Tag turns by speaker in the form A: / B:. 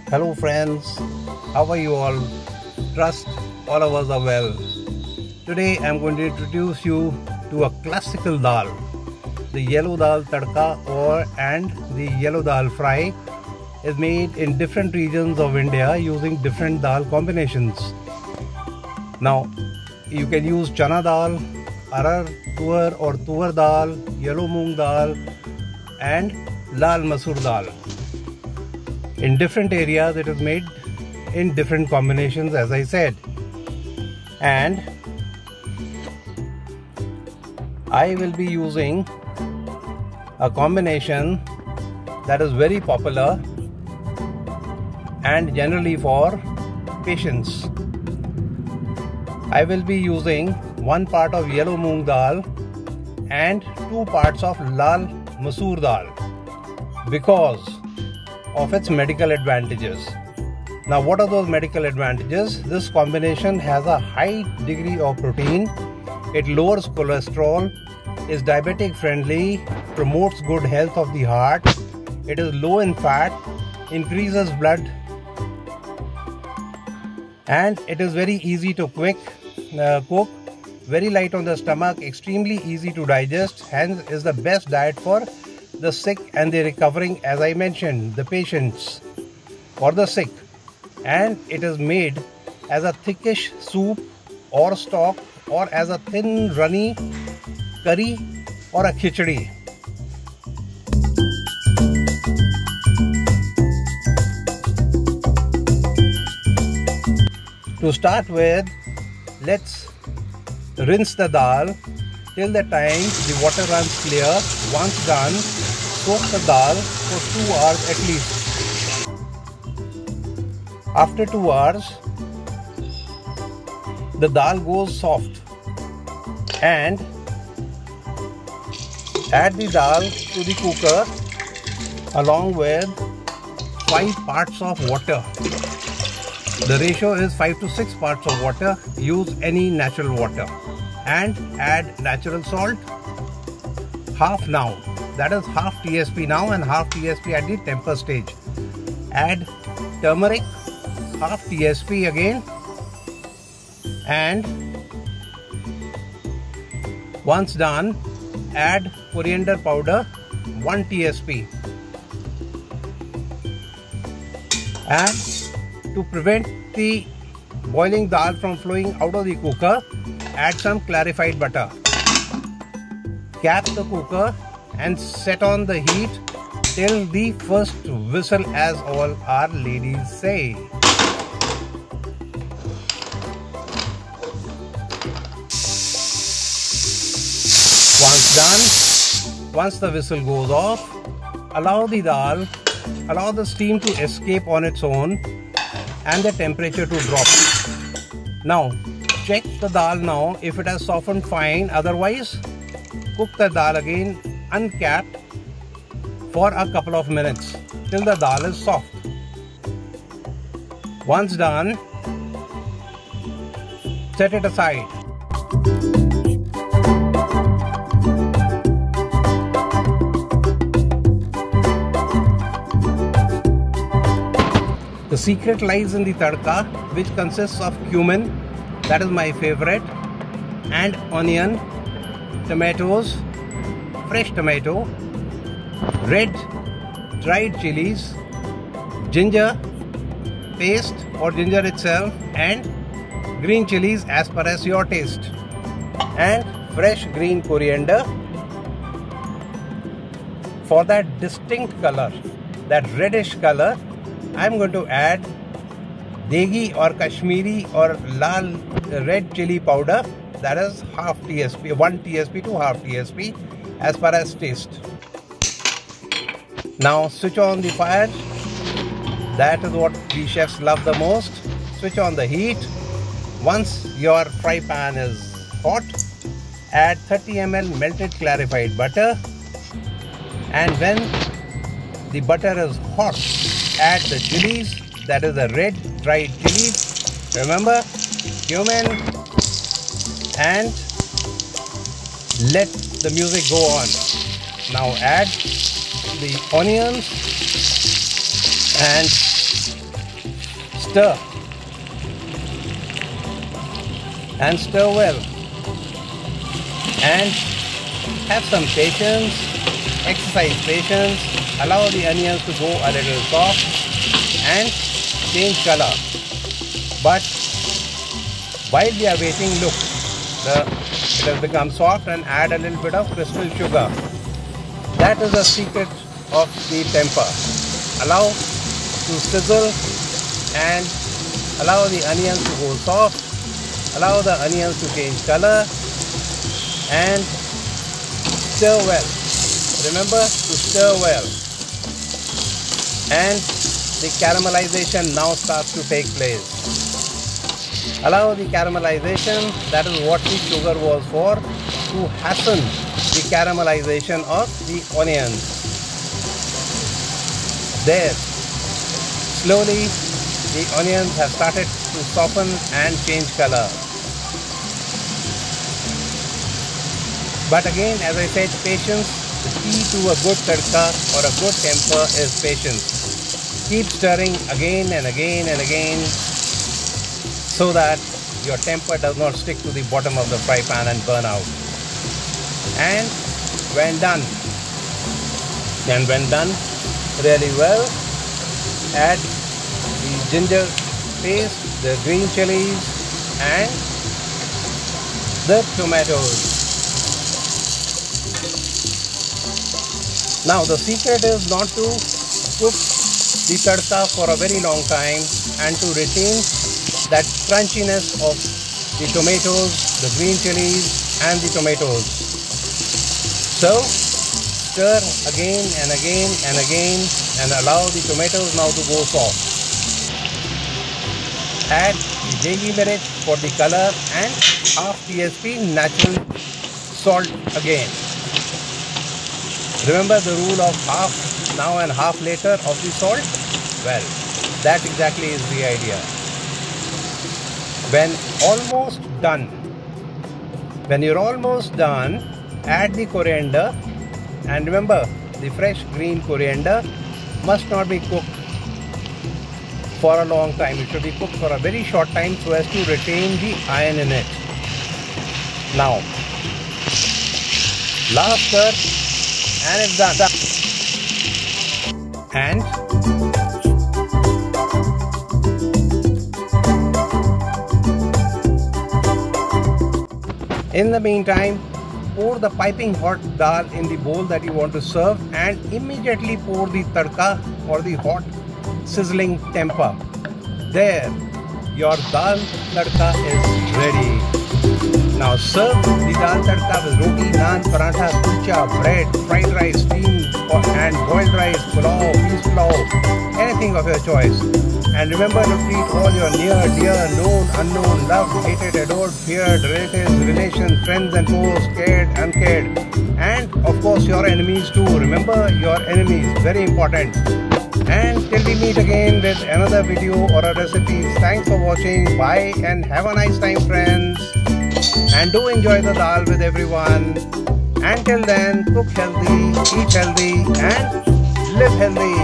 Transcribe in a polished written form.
A: Hello friends, how are you all? Trust all of us are well. Today I am going to introduce you to a classical dal, the yellow dal tadka and the yellow dal fry is made in different regions of India using different dal combinations. Now you can use chana dal, arar, tuar or tuar dal, yellow moong dal and lal masoor dal. In different areas it is made in different combinations, as I said, and I will be using a combination that is very popular and generally for patients. I will be using 1 part of yellow moong dal and 2 parts of lal masoor dal because of its medical advantages. Now, what are those medical advantages? This combination has a high degree of protein, it lowers cholesterol, is diabetic friendly, promotes good health of the heart, it is low in fat, increases blood, and it is very easy to cook, very light on the stomach, extremely easy to digest, hence is the best diet for the sick and the recovering, as I mentioned, the patients or the sick. And it is made as a thickish soup or stock or as a thin runny curry or a khichdi. To start with, let's rinse the dal till the time the water runs clear. Once done, soak the dal for 2 hours at least. After 2 hours, the dal goes soft and add the dal to the cooker along with 5 parts of water. The ratio is 5 to 6 parts of water. Use any natural water and add natural salt, half now, that is half TSP now and half TSP at the temper stage. Add turmeric, half TSP again, and once done, add coriander powder, 1 TSP. And to prevent the boiling dal from flowing out of the cooker, add some clarified butter. Cap the cooker and set on the heat till the first whistle, as all our ladies say. Once the whistle goes off, allow the steam to escape on its own and the temperature to drop. Now, check the dal now if it has softened fine, otherwise cook the dal again uncapped for a couple of minutes till the dal is soft. Once done, set it aside. The secret lies in the tadka, which consists of cumin, that is my favorite, and onion, tomatoes, fresh tomato, red dried chilies, ginger paste or ginger itself, and green chilies as per as your taste, and fresh green coriander. For that distinct color, that reddish color, I am going to add Degi or Kashmiri or Lal red chili powder, that is half TSP, 1 TSP to half TSP as far as taste. Now switch on the fire, that is what the chefs love the most. Switch on the heat. Once your fry pan is hot, add 30 ml melted clarified butter, and when the butter is hot, add the chilies, that is the red dried chilies, remember, cumin, and let the music go on. Now add the onions and Stir and stir well, and have some patience, exercise patience, allow the onions to go a little soft and change color. But while we are waiting, look, it has become soft, and add a little bit of crystal sugar. That is the secret of the temper. Allow to sizzle and allow the onions to go soft, allow the onions to change color, and stir well. Remember to stir well, and the caramelization now starts to take place. Allow the caramelization, that is what the sugar was for, to hasten the caramelization of the onions. There, slowly the onions have started to soften and change color. But again, as I said, patience. The key to a good tadka or a good temper is patience. Keep stirring again and again and again so that your temper does not stick to the bottom of the fry pan and burn out. And when done really well, add the ginger paste, the green chilies and the tomatoes. Now the secret is not to cook the tadka for a very long time and to retain that crunchiness of the tomatoes, the green chilies and the tomatoes. So stir again and again and again and allow the tomatoes now to go soft. Add the degi mirit for the color and half TSP natural salt again. Remember the rule of half now and half later of the salt? Well, that exactly is the idea. When you're almost done, add the coriander, and remember the fresh green coriander must not be cooked for a long time. It should be cooked for a very short time so as to retain the iron in it. Now, last stir and it's done. And in the meantime, pour the piping hot dal in the bowl that you want to serve and immediately pour the tadka or the hot sizzling temper. There, your dal tadka is ready. Now serve the dal tadka with roti, naan, paratha, kulcha, bread, fried rice, steamed and boiled rice, pulao, peas pulao, anything of your choice. And remember to treat all your near, dear, known, unknown, loved, hated, adored, feared, relatives, relations, friends and foes, cared, uncared, and of course your enemies too. Remember your enemies, very important. And till we meet again with another video or a recipe, thanks for watching. Bye and have a nice time, friends. And do enjoy the dal with everyone. Until then, cook healthy, eat healthy and live healthy.